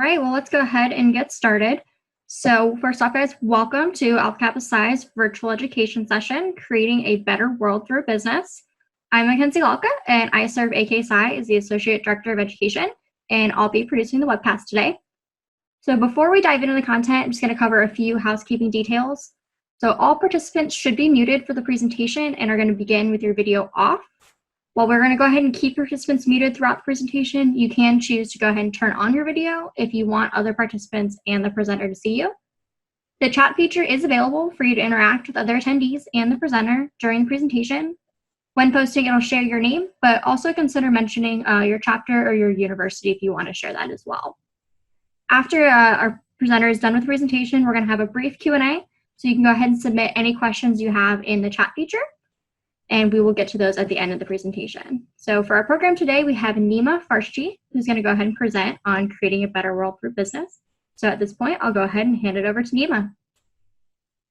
right, well, let's go ahead and get started. So first off, guys, welcome to Alpha Kappa Psi's virtual education session, Creating a Better World Through Business. I'm Mackenzie Lalka, and I serve AK Psi as the Associate Director of Education, and I'll be producing the webcast today. So before we dive into the content, I'm just going to cover a few housekeeping details. So all participants should be muted for the presentation and are going to begin with your video off. While we're going to go ahead and keep participants muted throughout the presentation, you can choose to go ahead and turn on your video if you want other participants and the presenter to see you. The chat feature is available for you to interact with other attendees and the presenter during the presentation. When posting, it'll share your name, but also consider mentioning your chapter or your university if you want to share that as well. After our presenter is done with the presentation, we're going to have a brief Q&A, so you can go ahead and submit any questions you have in the chat feature, and we will get to those at the end of the presentation. So for our program today, we have Nima Farshchi, who's going to go ahead and present on creating a better world through business. So at this point, I'll go ahead and hand it over to Nima.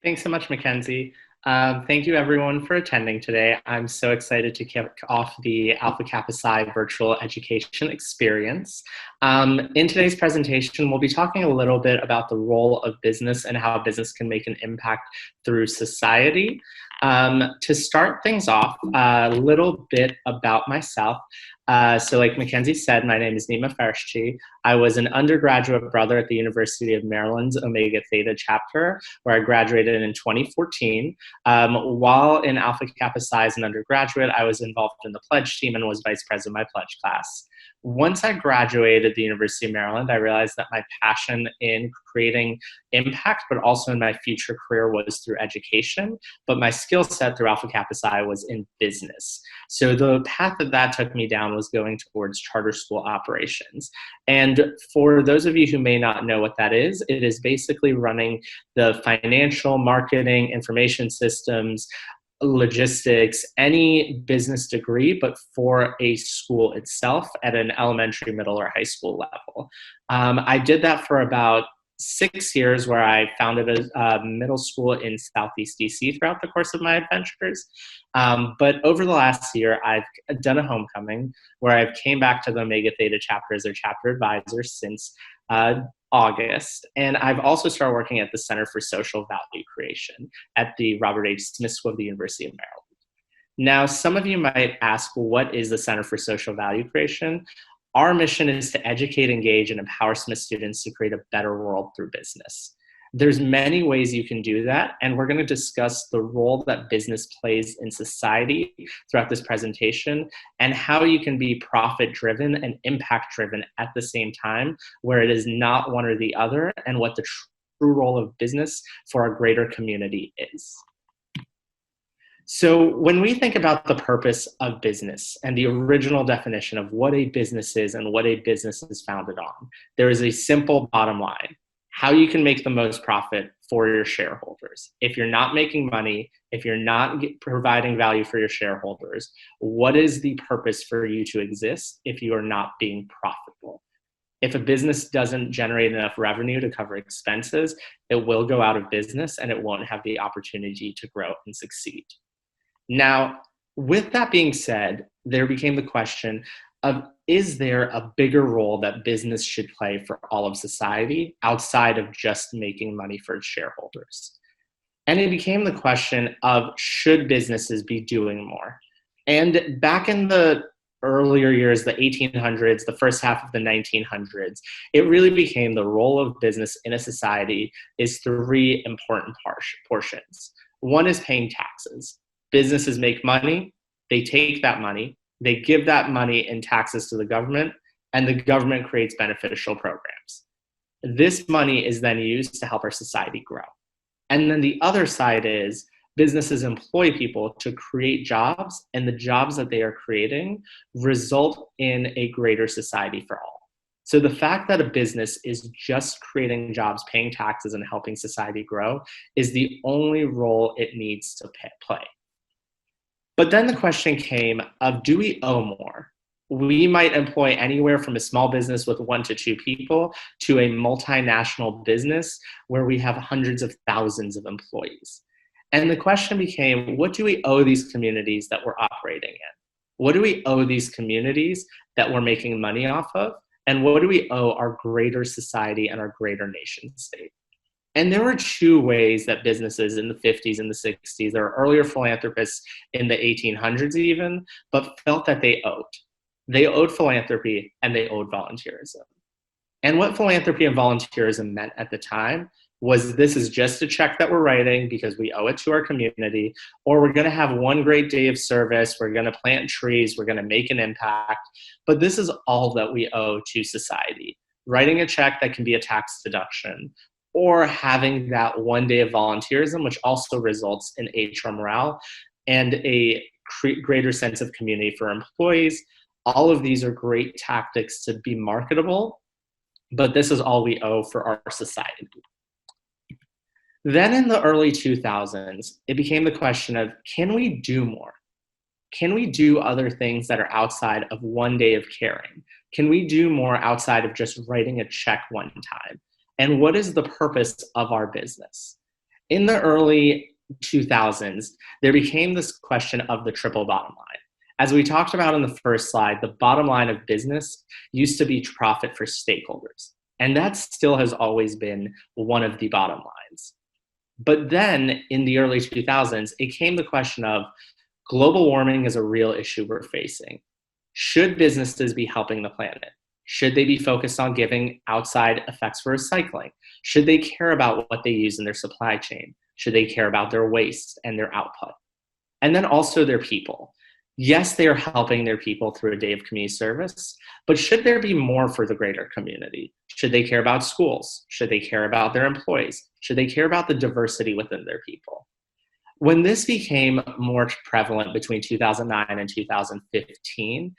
Thanks so much, Mackenzie. Thank you everyone for attending today. I'm so excited to kick off the Alpha Kappa Psi virtual education experience. In today's presentation, we'll be talking a little bit about the role of business and how business can make an impact through society. To start things off, a little bit about myself. So like Mackenzie said, my name is Nima Farshchi. I was an undergraduate brother at the University of Maryland's Omega Theta chapter, where I graduated in 2014. While in Alpha Kappa Psi as an undergraduate, I was involved in the pledge team and was vice president of my pledge class. Once I graduated at the University of Maryland, I realized that my passion in creating impact, but also in my future career, was through education. But my skill set through Alpha Kappa Psi was in business. So the path that took me down was going towards charter school operations. And for those of you who may not know what that is, it is basically running the financial, marketing, information systems, logistics, any business degree, but for a school itself at an elementary, middle, or high school level. I did that for about 6 years, where I founded a middle school in Southeast DC throughout the course of my adventures. But over the last year, I've done a homecoming where I've came back to the Omega Theta chapter as their chapter advisor since August. And I've also started working at the Center for Social Value Creation at the Robert H. Smith School of the University of Maryland. Now, some of you might ask, well, what is the Center for Social Value Creation? Our mission is to educate, engage, and empower Smith students to create a better world through business. There's many ways you can do that, and we're going to discuss the role that business plays in society throughout this presentation, and how you can be profit-driven and impact-driven at the same time, where it is not one or the other, and what the true role of business for a greater community is. So when we think about the purpose of business and the original definition of what a business is and what a business is founded on, there is a simple bottom line: how you can make the most profit for your shareholders. If you're not making money, if you're not providing value for your shareholders, what is the purpose for you to exist if you are not being profitable? If a business doesn't generate enough revenue to cover expenses, it will go out of business and it won't have the opportunity to grow and succeed. Now, with that being said, there became the question of, is there a bigger role that business should play for all of society outside of just making money for its shareholders? And it became the question of, should businesses be doing more? And back in the earlier years, the 1800s, the first half of the 1900s, it really became the role of business in a society is three important portions. One is paying taxes. Businesses make money, they take that money, they give that money in taxes to the government, and the government creates beneficial programs. This money is then used to help our society grow. And then the other side is businesses employ people to create jobs, and the jobs that they are creating result in a greater society for all. So the fact that a business is just creating jobs, paying taxes, and helping society grow is the only role it needs to play. But then the question came of, do we owe more? We might employ anywhere from a small business with 1 to 2 people to a multinational business where we have hundreds of thousands of employees. And the question became, what do we owe these communities that we're operating in? What do we owe these communities that we're making money off of? And what do we owe our greater society and our greater nation state? And there were two ways that businesses in the 50s and the 60s, there were earlier philanthropists in the 1800s even, but felt that they owed. They owed philanthropy and they owed volunteerism. And what philanthropy and volunteerism meant at the time was this is just a check that we're writing because we owe it to our community, or we're going to have one great day of service, we're going to plant trees, we're going to make an impact, but this is all that we owe to society. Writing a check that can be a tax deduction, or having that one day of volunteerism, which also results in HR morale and a greater sense of community for employees. All of these are great tactics to be marketable, but this is all we owe for our society. Then in the early 2000s, it became the question of, can we do more? Can we do other things that are outside of one day of caring? Can we do more outside of just writing a check one time? And what is the purpose of our business? In the early 2000s, there became this question of the triple bottom line. As we talked about in the first slide, the bottom line of business used to be profit for stakeholders. And that still has always been one of the bottom lines. But then in the early 2000s, it came the question of global warming is a real issue we're facing. Should businesses be helping the planet? Should they be focused on giving outside effects for recycling? Should they care about what they use in their supply chain? Should they care about their waste and their output? And then also their people. Yes, they are helping their people through a day of community service, but should there be more for the greater community? Should they care about schools? Should they care about their employees? Should they care about the diversity within their people? When this became more prevalent between 2009 and 2015,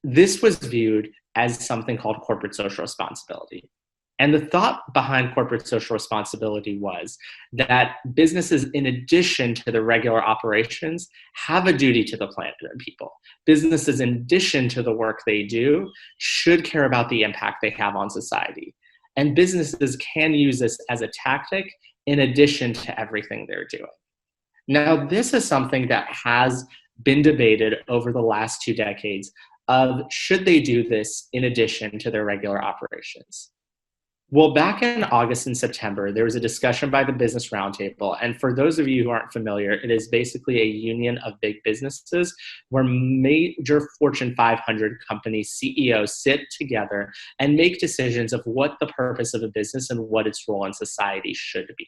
this was viewed as something called corporate social responsibility. And the thought behind corporate social responsibility was that businesses, in addition to the regular operations, have a duty to the planet and people. Businesses, in addition to the work they do, should care about the impact they have on society. And businesses can use this as a tactic in addition to everything they're doing. Now, this is something that has been debated over the last 2 decades of should they do this in addition to their regular operations. Well, back in August and September, there was a discussion by the Business Roundtable. And for those of you who aren't familiar, it is basically a union of big businesses where major Fortune 500 company CEOs sit together and make decisions of what the purpose of a business and what its role in society should be.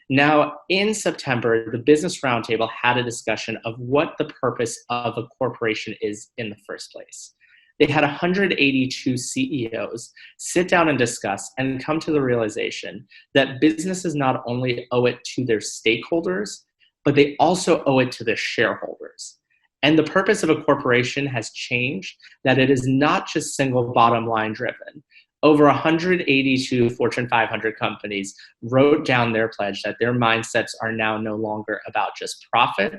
Now, in September, the Business Roundtable had a discussion of what the purpose of a corporation is in the first place. They had 182 CEOs sit down and discuss and come to the realization that businesses not only owe it to their stakeholders, but they also owe it to their shareholders. And the purpose of a corporation has changed, that it is not just single bottom line driven. Over 182 Fortune 500 companies wrote down their pledge that their mindsets are now no longer about just profit,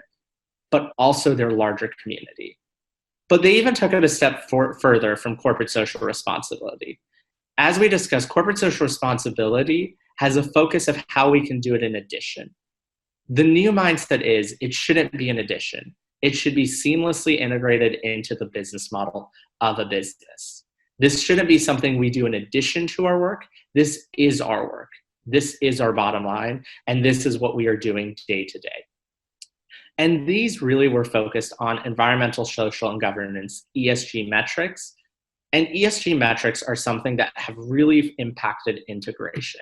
but also their larger community. But they even took it a step further from corporate social responsibility. As we discussed, corporate social responsibility has a focus of how we can do it in addition. The new mindset is it shouldn't be an addition. It should be seamlessly integrated into the business model of a business. This shouldn't be something we do in addition to our work. This is our work. This is our bottom line, and this is what we are doing day to day. And these really were focused on environmental, social, and governance, ESG metrics. And ESG metrics are something that have really impacted integration.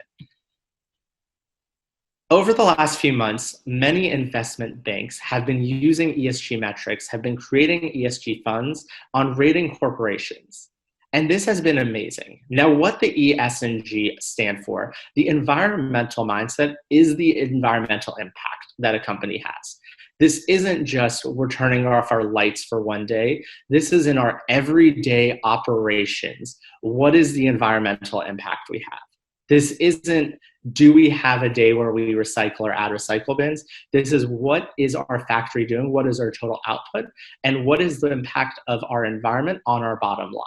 Over the last few months, many investment banks have been using ESG metrics, have been creating ESG funds on rating corporations. And this has been amazing. Now, what the ESG stand for, the environmental mindset, is the environmental impact that a company has. This isn't just we're turning off our lights for one day. This is in our everyday operations. What is the environmental impact we have? This isn't, do we have a day where we recycle or add recycle bins? This is what is our factory doing? What is our total output? And what is the impact of our environment on our bottom line?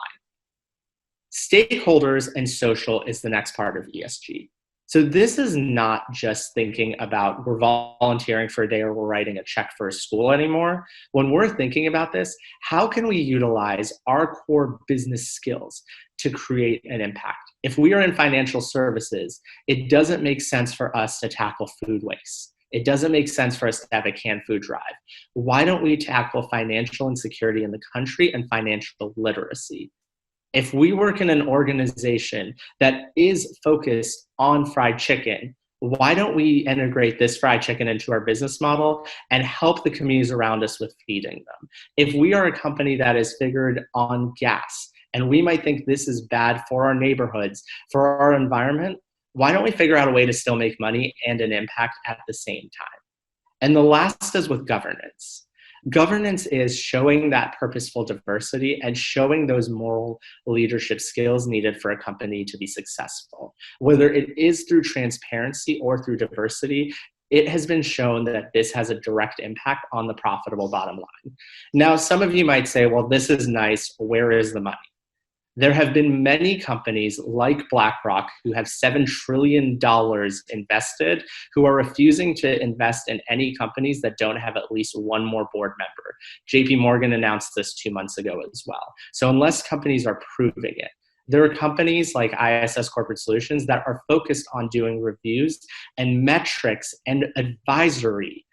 Stakeholders and social is the next part of ESG. So this is not just thinking about we're volunteering for a day or we're writing a check for a school anymore. When we're thinking about this, how can we utilize our core business skills to create an impact? If we are in financial services, it doesn't make sense for us to tackle food waste. It doesn't make sense for us to have a canned food drive. Why don't we tackle financial insecurity in the country and financial literacy? If we work in an organization that is focused on fried chicken, why don't we integrate this fried chicken into our business model and help the communities around us with feeding them? If we are a company that is figured on gas and we might think this is bad for our neighborhoods, for our environment, why don't we figure out a way to still make money and an impact at the same time? And the last is with governance. Governance is showing that purposeful diversity and showing those moral leadership skills needed for a company to be successful. Whether it is through transparency or through diversity, it has been shown that this has a direct impact on the profitable bottom line. Now, some of you might say, well, this is nice. Where is the money? There have been many companies like BlackRock who have $7 trillion invested who are refusing to invest in any companies that don't have at least one more board member. JP Morgan announced this 2 months ago as well. So unless companies are proving it, there are companies like ISS Corporate Solutions that are focused on doing reviews and metrics and advisory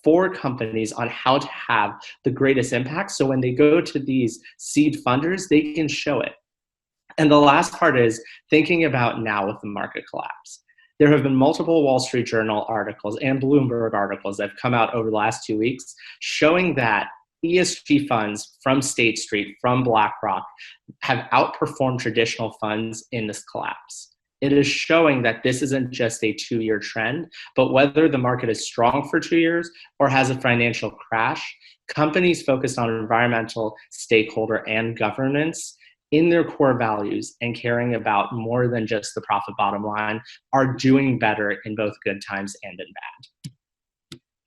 for companies on how to have the greatest impact. So when they go to these seed funders, they can show it. And the last part is thinking about now with the market collapse. There have been multiple Wall Street Journal articles and Bloomberg articles that have come out over the last 2 weeks showing that ESG funds from State Street, from BlackRock, have outperformed traditional funds in this collapse. It is showing that this isn't just a 2-year trend, but whether the market is strong for 2 years or has a financial crash, companies focused on environmental, stakeholder, and governance in their core values and caring about more than just the profit bottom line are doing better in both good times and in bad.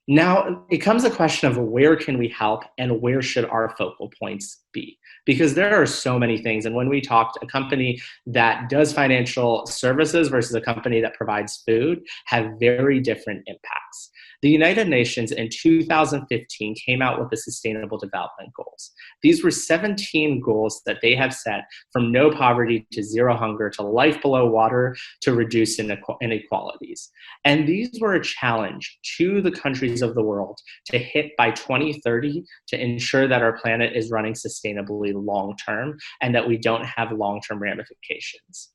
Now, it comes a question of where can we help and where should our focal points be? Because there are so many things. And when we talked, a company that does financial services versus a company that provides food have very different impacts. The United Nations in 2015 came out with the Sustainable Development Goals. These were 17 goals that they have set from no poverty to zero hunger to life below water to reduce inequalities. And these were a challenge to the countries of the world to hit by 2030 to ensure that our planet is running sustainably long term and that we don't have long-term ramifications.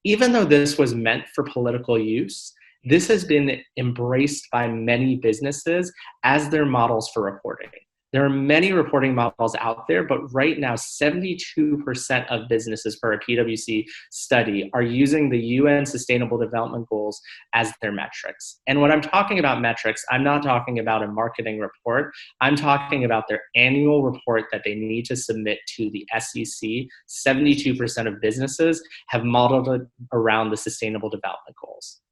Even though this was meant for political use, this has been embraced by many businesses as their models for reporting. There are many reporting models out there, but right now 72% of businesses per a PwC study are using the UN Sustainable Development Goals as their metrics. And when I'm talking about metrics, I'm not talking about a marketing report. I'm talking about their annual report that they need to submit to the SEC. 72% of businesses have modeled it around the Sustainable Development Goals.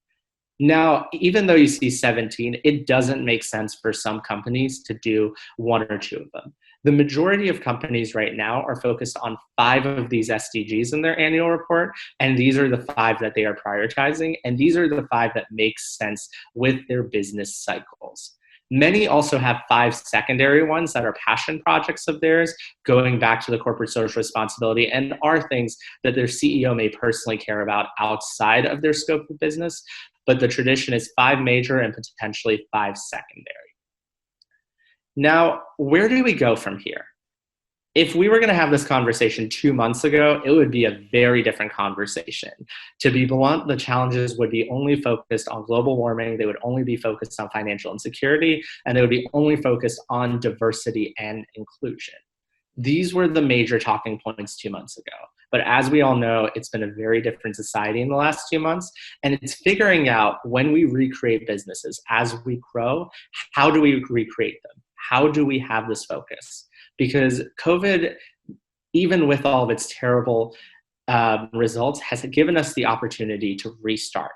Now, even though you see 17, it doesn't make sense for some companies to do 1 or 2 of them. The majority of companies right now are focused on 5 of these SDGs in their annual report, and these are the 5 that they are prioritizing, and these are the 5 that make sense with their business cycles. Many also have 5 secondary ones that are passion projects of theirs, going back to the corporate social responsibility, and are things that their CEO may personally care about outside of their scope of business. But the tradition is 5 major and potentially 5 secondary. Now, where do we go from here? If we were going to have this conversation 2 months ago, it would be a very different conversation. To be blunt, the challenges would be only focused on global warming, they would only be focused on financial insecurity, and they would be only focused on diversity and inclusion. These were the major talking points 2 months ago. But as we all know, it's been a very different society in the last 2 months. And it's figuring out when we recreate businesses, as we grow, how do we recreate them? How do we have this focus? Because COVID, even with all of its terrible results, has given us the opportunity to restart.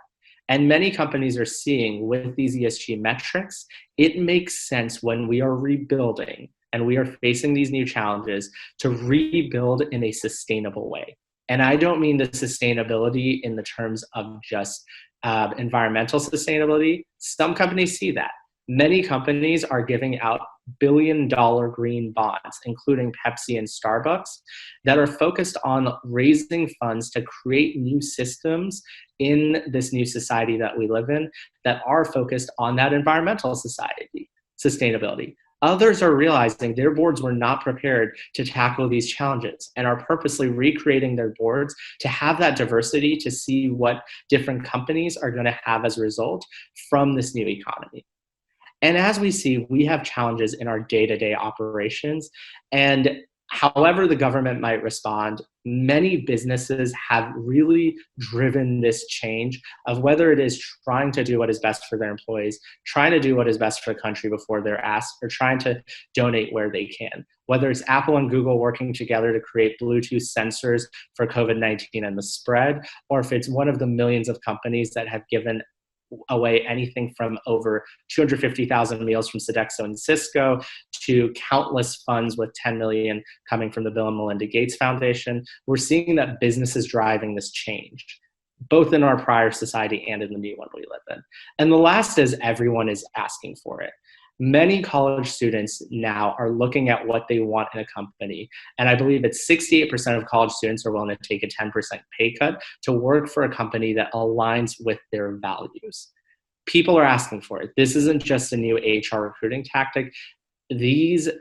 And many companies are seeing with these ESG metrics, it makes sense when we are rebuilding and we are facing these new challenges to rebuild in a sustainable way. And I don't mean the sustainability in the terms of just environmental sustainability. Some companies see that. Many companies are giving out billion-dollar green bonds, including Pepsi and Starbucks, that are focused on raising funds to create new systems in this new society that we live in that are focused on that environmental sustainability. Others are realizing their boards were not prepared to tackle these challenges and are purposely recreating their boards to have that diversity to see what different companies are going to have as a result from this new economy. And as we see, we have challenges in our day-to-day operations. And however the government might respond, many businesses have really driven this change of whether it is trying to do what is best for their employees, trying to do what is best for the country before they're asked, or trying to donate where they can. Whether it's Apple and Google working together to create Bluetooth sensors for COVID-19 and the spread, or if it's one of the millions of companies that have given away anything from over 250,000 meals from Sodexo and Cisco to countless funds with 10 million coming from the Bill and Melinda Gates Foundation. We're seeing that business is driving this change, both in our prior society and in the new one we live in. And the last is everyone is asking for it. Many college students now are looking at what they want in a company. And I believe that 68% of college students are willing to take a 10% pay cut to work for a company that aligns with their values. People are asking for it. This isn't just a new HR recruiting tactic. You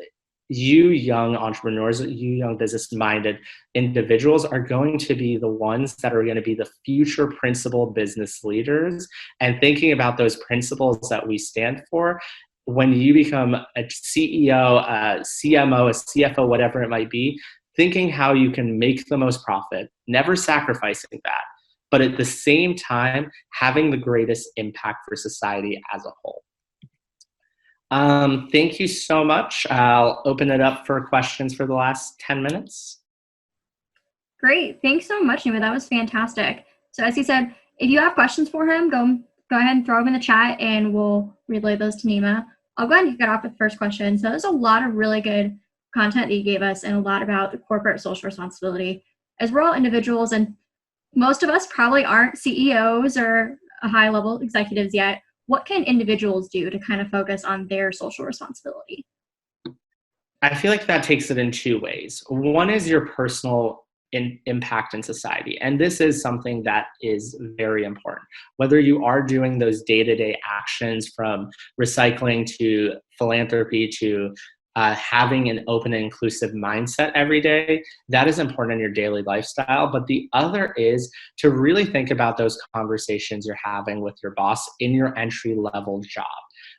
young entrepreneurs, you young business-minded individuals are going to be the ones that are going to be the future principal business leaders. And thinking about those principles that we stand for, when you become a CEO, a CMO, a CFO, whatever it might be, thinking how you can make the most profit, never sacrificing that, but at the same time, having the greatest impact for society as a whole. Thank you so much. I'll open it up for questions for the last 10 minutes. Great. Thanks so much, Nima. That was fantastic. So as he said, if you have questions for him, go ahead and throw them in the chat and we'll relay those to Nima. I'll go ahead and kick it off with the first question. So there's a lot of really good content that you gave us and a lot about the corporate social responsibility. As we're all individuals and most of us probably aren't CEOs or high-level executives yet, what can individuals do to kind of focus on their social responsibility? I feel like that takes it in two ways. One is your personal impact in society. And this is something that is very important. Whether you are doing those day-to-day actions from recycling to philanthropy to having an open and inclusive mindset every day, that is important in your daily lifestyle. But the other is to really think about those conversations you're having with your boss in your entry-level job.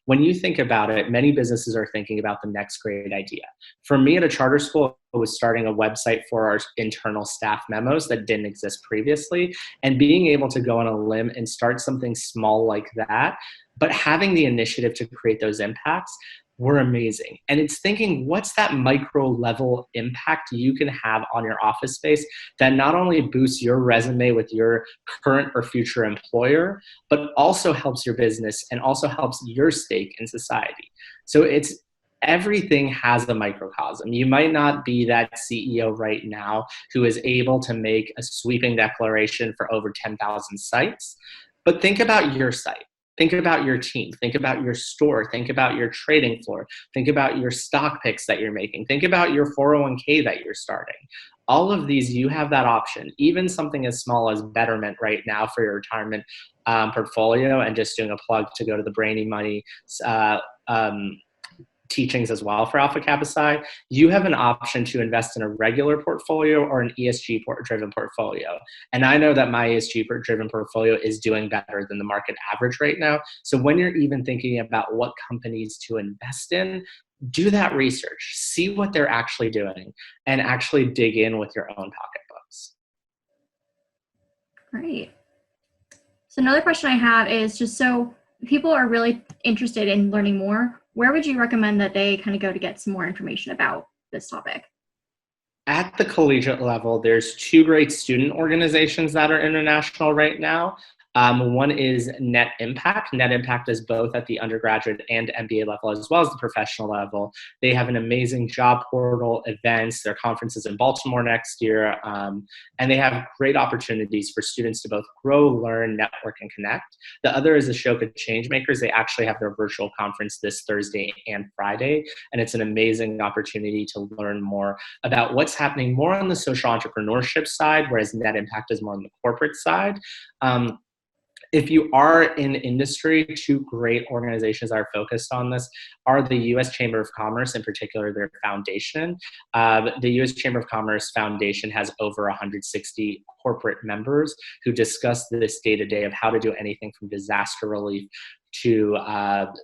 When you think about it, many businesses are thinking about the next great idea. For me at a charter school, I was starting a website for our internal staff memos that didn't exist previously, and being able to go on a limb and start something small like that, but having the initiative to create those impacts were amazing. And it's thinking, what's that micro level impact you can have on your office space that not only boosts your resume with your current or future employer, but also helps your business and also helps your stake in society. So it's everything has a microcosm. You might not be that CEO right now who is able to make a sweeping declaration for over 10,000 sites, but think about your site. Think about your team. Think about your store. Think about your trading floor. Think about your stock picks that you're making. Think about your 401k that you're starting. All of these, you have that option. Even something as small as Betterment right now for your retirement portfolio, and just doing a plug to go to the Brainy Money teachings as well for Alpha Kappa Psi, you have an option to invest in a regular portfolio or an ESG driven portfolio. And I know that my ESG driven portfolio is doing better than the market average right now. So when you're even thinking about what companies to invest in, do that research, see what they're actually doing, and actually dig in with your own pocketbooks. Great. So another question I have is just so people are really interested in learning more, where would you recommend that they kind of go to get some more information about this topic? At the collegiate level, there's two great student organizations that are international right now. One is Net Impact. Net Impact is both at the undergraduate and MBA level, as well as the professional level. They have an amazing job portal, events, their conferences in Baltimore next year, and they have great opportunities for students to both grow, learn, network, and connect. The other is Ashoka Changemakers. They actually have their virtual conference this Thursday and Friday, and it's an amazing opportunity to learn more about what's happening more on the social entrepreneurship side, whereas Net Impact is more on the corporate side. If you are in industry, two great organizations that are focused on this are the U.S. Chamber of Commerce, in particular their foundation. The U.S. Chamber of Commerce Foundation has over 160 corporate members who discuss this day-to-day of how to do anything from disaster relief to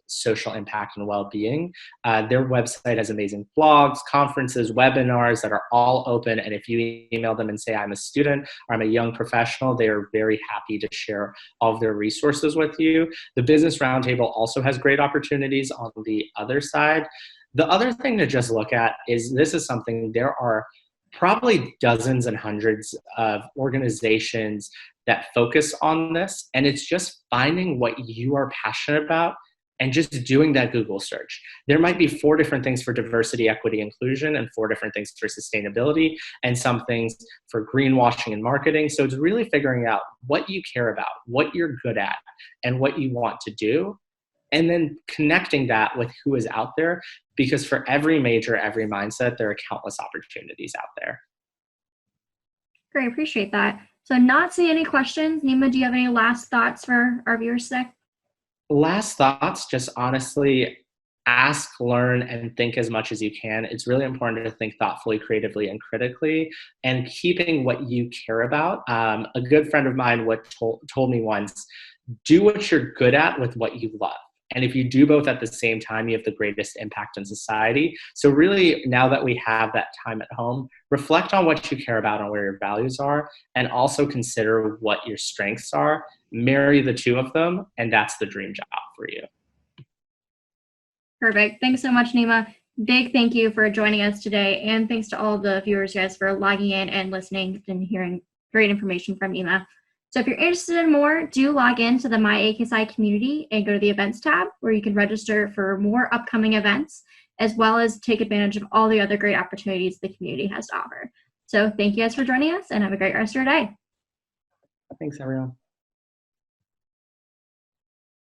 social impact and well-being. Their website has amazing blogs, conferences, webinars that are all open. And if you email them and say, I'm a student or I'm a young professional, they are very happy to share all of their resources with you. The Business Roundtable also has great opportunities on the other side. The other thing to just look at is this is something there are probably dozens and hundreds of organizations that focus on this, and it's just finding what you are passionate about and just doing that Google search. There might be 4 different things for diversity, equity, inclusion, and 4 different things for sustainability, and some things for greenwashing and marketing. So it's really figuring out what you care about, what you're good at, and what you want to do, and then connecting that with who is out there, because for every major, every mindset, there are countless opportunities out there. Great, appreciate that. So not seeing any questions. Nima, do you have any last thoughts for our viewers today? Last thoughts, just honestly ask, learn, and think as much as you can. It's really important to think thoughtfully, creatively, and critically, and keeping what you care about. A good friend of mine told me once, do what you're good at with what you love. And if you do both at the same time, you have the greatest impact on society. So really, now that we have that time at home, reflect on what you care about and where your values are, and also consider what your strengths are. Marry the two of them, and that's the dream job for you. Perfect. Thanks so much, Nima. Big thank you for joining us today. And thanks to all the viewers, guys, for logging in and listening and hearing great information from Nima. So if you're interested in more, do log in to the My AKSI community and go to the events tab, where you can register for more upcoming events, as well as take advantage of all the other great opportunities the community has to offer. So thank you guys for joining us, and have a great rest of your day. Thanks, everyone.